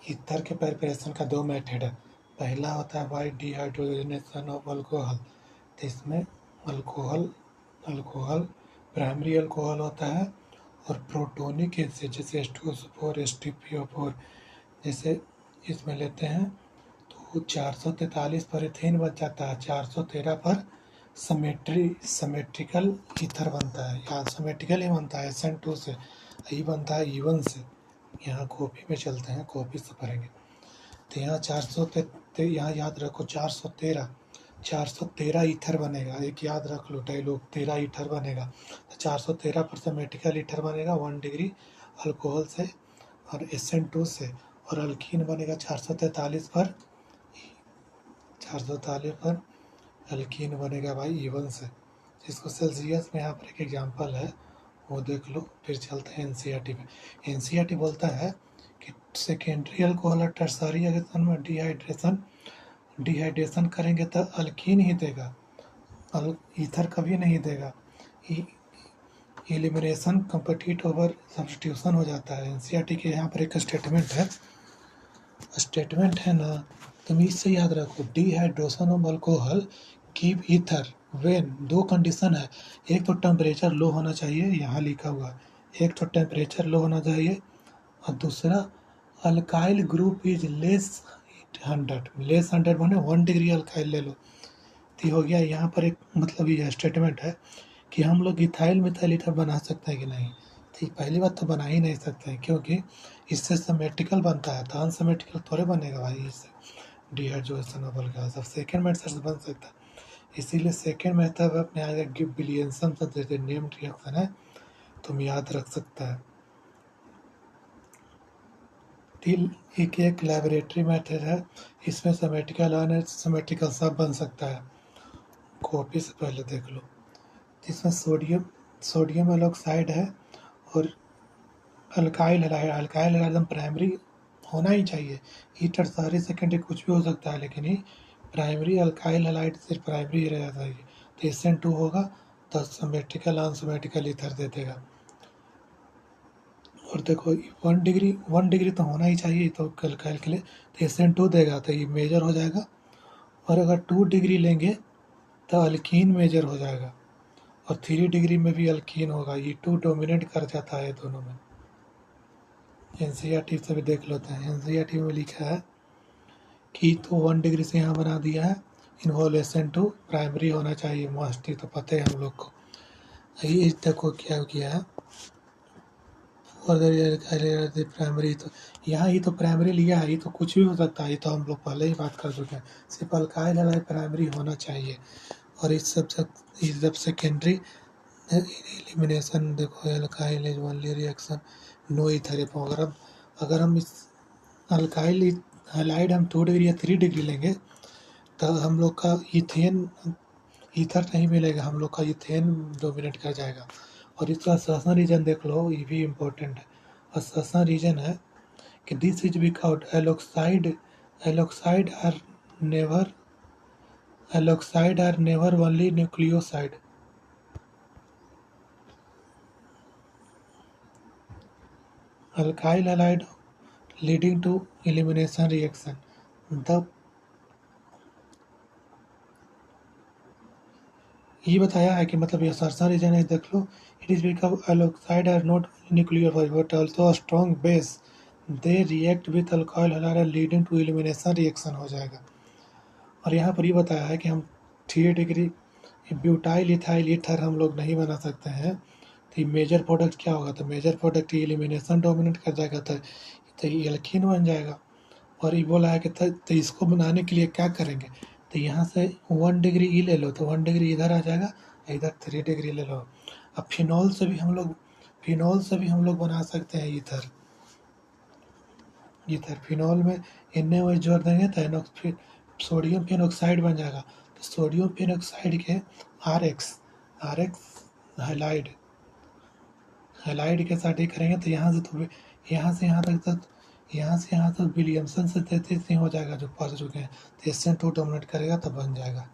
Ether के preparation का दो मेथड है। पहला होता है बाय डिहाइड्रोजनेशन ऑफ अल्कोहल, तो इसमें अल्कोहल प्राइमरी अल्कोहल होता है और प्रोटोनिक एसिड जैसे H2SO4 H2PO4 जैसे इसमें लेते हैं तो 443 पर एथेन बच जाता है, 413 पर सिमेट्रिकल ईथर बनता है, या सिमेट्रिकल ही बनता है SN2 से, यही बनता है E1 से। यहाँ कॉपी में चलते हैं, कॉपी से पढ़ेंगे तो यहाँ 400 यहाँ याद रखो 413 ईथर बनेगा, एक याद रख लो डायलॉग, 13 ईथर बनेगा तो 413 पर सिमेट्रिकल ईथर बनेगा 1 डिग्री अल्कोहल से और SN2 से, और अल्कीन बनेगा 443 पर अल्कीन बनेगा भाई E1 से, जिसको सेल्सियस में यहाँ पर एक एग्जाम्पल है वो देख लो। फिर चलते हैं NCERT में। NCERT बोलता है कि सेकेंडरी अल्कोहल और टर्सरी अगर में डिहाइड्रेशन करेंगे तो अल्कीन ही देगा, ईथर कभी नहीं देगा। एलिमिनेशन कंपटीट ओवर सब्स्टिट्यूशन हो जाता है। NCERT के यहाँ पर एक स्टेटमेंट है ना, तुम इससे याद रखो, dehydration of alcohol give ether when, दो कंडीशन है, एक तो टेम्परेचर लो होना चाहिए, यहाँ लिखा हुआ एक तो टेम्परेचर लो होना चाहिए, और दूसरा अल्काइल ग्रुप इज लेस 100 माने 1 डिग्री अल्काइल ले लो। तो हो गया यहाँ पर एक मतलब ये स्टेटमेंट है कि हम लोग इथाइल मिथाइल ईथर बना सकते हैं कि नहीं। ठीक, पहली बात तो बना ही नहीं सकते हैं क्योंकि इससे सिमेट्रिकल बनता है, तो अनसिमेट्रिकल थोड़े बनेगा भाई इससे डिहाइड्रेशन ऑफ अल्कोहल। सब सेकेंड मेथड से बन सकता है, इसीलिए सेकेंड मेथड अपने आगे गिव विलियमसन से जैसे नेम्ड रिएक्शन है तुम याद रख सकता है। एक लैबोरेटरी मेथड है, इसमें सिमेट्रिकल अनसिमेट्रिकल सब बन सकता है, कॉपी से पहले देख लो। इसमें सोडियम एलोक्साइड है और अल्काइल हैलाइड एकदम प्राइमरी होना ही चाहिए, ये टर्सरी सेकेंडरी कुछ भी हो सकता है, लेकिन ये प्राइमरी अल्काइल हैलाइड सिर्फ प्राइमरी ही रहना चाहिए। तो SN2 होगा तो सिमेट्रिकल अनसिमेट्रिकल ईथर दे देगा। और देखो 1 डिग्री तो होना ही चाहिए तो अल्काइल के लिए, तो SN2 देगा तो ये मेजर हो जाएगा, और अगर 2 डिग्री लेंगे तो अल्कीन मेजर हो जाएगा, और 3 डिग्री में भी अल्कीन होगा, ये 2 डोमिनेट कर जाता है दोनों में। NCERT से भी देख लेते हैं। NCERT में लिखा है कि तो 1 डिग्री से यहाँ बना दिया है, इन्वॉल्व SN2 प्राइमरी होना चाहिए मोस्टली, तो पता है हम लोग को। ये देखो क्या किया है प्राइमरी, तो यहाँ ही तो प्राइमरी लिया है, ये तो कुछ भी हो सकता है, ये तो हम लोग पहले ही बात कर चुके हैं, सिर्फ अल्काइल हैलाइड प्राइमरी होना चाहिए। और इस सब सेकेंडरी एलिमिनेशन देखो, alkyl is only reaction no ether. अगर हम इस अल्काइल हैलाइड हम 2 डिग्री या 3 डिग्री लेंगे तो हम लोग का इथेन ईथर नहीं मिलेगा, हम लोग का इथेन डोमिनेट कर जाएगा। और इसका असर्शन रीजन देख लो, ये भी इम्पोर्टेंट है। असर्शन रीजन है कि this is because alkoxide are never only nucleoside. Alkyl halide leading to elimination reaction, ये बताया है कि मतलब ये असर्शन रीजन है, देख लो, it is because alkoxide are not nucleophile but also strong base, they react with alkyl halide leading to elimination reaction हो जाएगा। और यहाँ पर ये बताया है कि हम 3 डिग्री ब्यूटाइल इथाइल ईथर हम लोग नहीं बना सकते हैं, तो मेजर प्रोडक्ट क्या होगा, तो मेजर प्रोडक्ट एलिमिनेशन डोमिनेट कर जाएगा, तो ये एल्कीन बन जाएगा। और ये बोला है कि तो इसको बनाने के लिए क्या करेंगे, तो यहाँ से 1 डिग्री ई ले लो तो 1 डिग्री इधर आ जाएगा, इधर 3 डिग्री ले लो। अब फिनॉल से भी हम लोग बना सकते हैं ईथर। फिनॉल में NaOH जोड़ देंगे तो सोडियम फिनॉक्साइड बन जाएगा, तो सोडियम फिनॉक्साइड के RX हैलाइड के साथ ही करेंगे, तो यहाँ से यहाँ तक विलियमसन से 33 हो जाएगा जो पढ़ चुके हैं, तो SN2 डोमिनेट करेगा तब बन जाएगा।